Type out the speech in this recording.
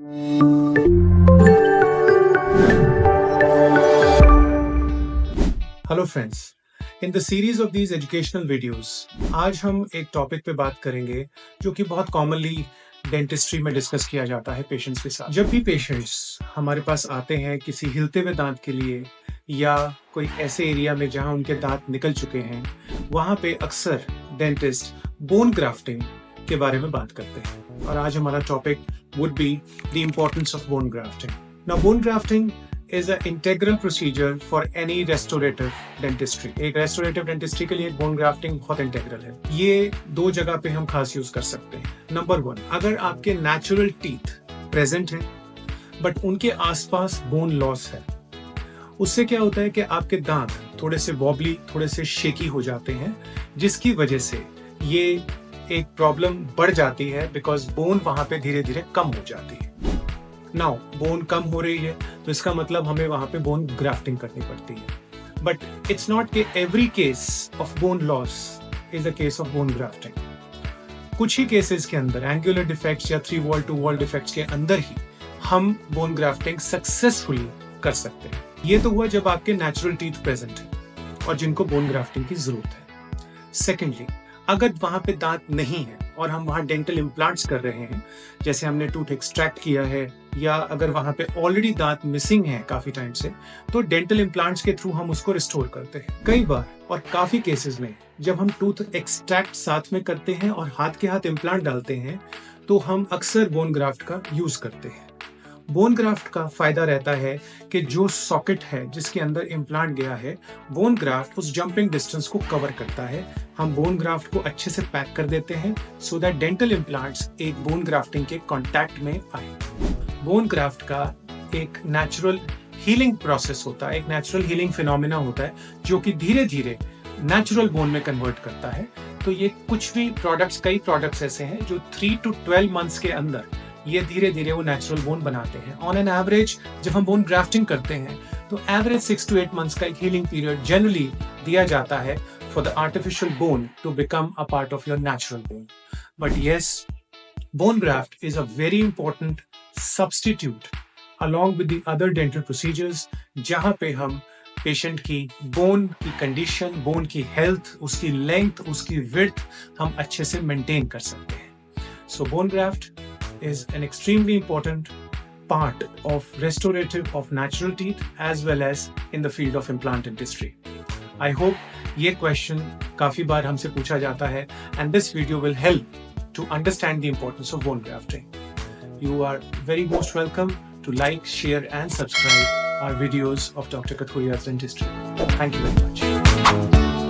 Hello friends, in the series of these educational videos आज हम एक टॉपिक पे बात करेंगे जो कि बहुत कॉमनली डेंटिस्ट्री में डिस्कस किया जाता है पेशेंट्स के साथ। जब भी पेशेंट्स हमारे पास आते हैं किसी हिलते हुए दांत के लिए या कोई ऐसे एरिया में जहां उनके दांत निकल चुके हैं, वहां पे अक्सर डेंटिस्ट बोन ग्राफ्टिंग के बारे में बात करते हैं और आज हमारा topic would be the importance of bone grafting. Now bone grafting is an integral procedure for any restorative dentistry। एक restorative dentistry के लिए बोन ग्राफ्टिंग बहुत इंटेग्रल है। ये दो जगह पे हम खास यूज कर सकते हैं। नंबर 1, अगर आपके नेचुरल टीथ प्रेजेंट है बट उनके आसपास बोन लॉस है, उससे क्या होता है कि आपके दांत थोड़े से वॉबली, थोड़े से शेकी हो जाते हैं, जिसकी वजह से ये एक प्रॉब्लम बढ़ जाती है बिकॉज बोन वहां पे धीरे धीरे कम हो जाती है। नाउ बोन कम हो रही है तो इसका मतलब हमें वहां पे बोन ग्राफ्टिंग करनी पड़ती है, बट इट्स नॉट कि every case of bone loss is a case of bone grafting. कुछ ही केसेस के अंदर, एंगुलर डिफेक्ट्स या 3 वॉल 2 वॉल डिफेक्ट्स के अंदर ही हम बोन ग्राफ्टिंग सक्सेसफुली कर सकते हैं। ये तो हुआ जब आपके नेचुरल टीथ प्रेजेंट है और जिनको बोन ग्राफ्टिंग की जरूरत है। सेकेंडली, अगर वहां पे दांत नहीं है और हम वहां डेंटल इम्प्लांट्स कर रहे हैं, जैसे हमने टूथ एक्सट्रैक्ट किया है या अगर वहां पे ऑलरेडी दांत मिसिंग है काफी टाइम से, तो डेंटल इम्प्लांट्स के थ्रू हम उसको रिस्टोर करते हैं। कई बार और काफी केसेस में जब हम टूथ एक्सट्रैक्ट साथ में करते हैं और हाथ के हाथ इम्प्लांट डालते हैं तो हम अक्सर बोन ग्राफ्ट का यूज करते हैं। बोन ग्राफ्ट का फायदा रहता है कि जो सॉकेट है जिसके अंदर इम्प्लांट गया है, बोन ग्राफ्ट उस जंपिंग डिस्टेंस को कवर करता है। हम बोन ग्राफ्ट को अच्छे से पैक कर देते हैं सो दैट डेंटल इम्प्लांट्स एक बोन ग्राफ्टिंग के कांटेक्ट में आए। बोन ग्राफ्ट का एक नेचुरल हीलिंग प्रोसेस होता है, एक नेचुरल हीलिंग फिनोमिना होता है जो कि धीरे धीरे नेचुरल बोन में कन्वर्ट करता है। तो ये कुछ भी प्रोडक्ट्स, कई प्रोडक्ट्स ऐसे हैं जो 3 to 12 मंथ्स के अंदर ये धीरे धीरे वो नेचुरल बोन बनाते हैं। ऑन एन एवरेज जब हम बोन ग्राफ्टिंग करते हैं तो एवरेज 6 to 8 मंथ्स का एक हीलिंग पीरियड जनरली दिया जाता है for the artificial bone to become a part of your natural bone. But yes, bone graft is a very important substitute along with the other dental procedures, जहां पे हम patient की bone की condition, bone की health, उसकी length, उसकी width हम अच्छे से मेंटेन कर सकते हैं। So bone graft is an extremely important part of restorative of natural teeth as well as in the field of implant dentistry. I hope ये question काफी बार हमसे पूछा जाता है and this video will help to understand the importance of bone grafting. You are very most welcome to like, share and subscribe our videos of Dr. Kathuria's Dentistry. Thank you very much.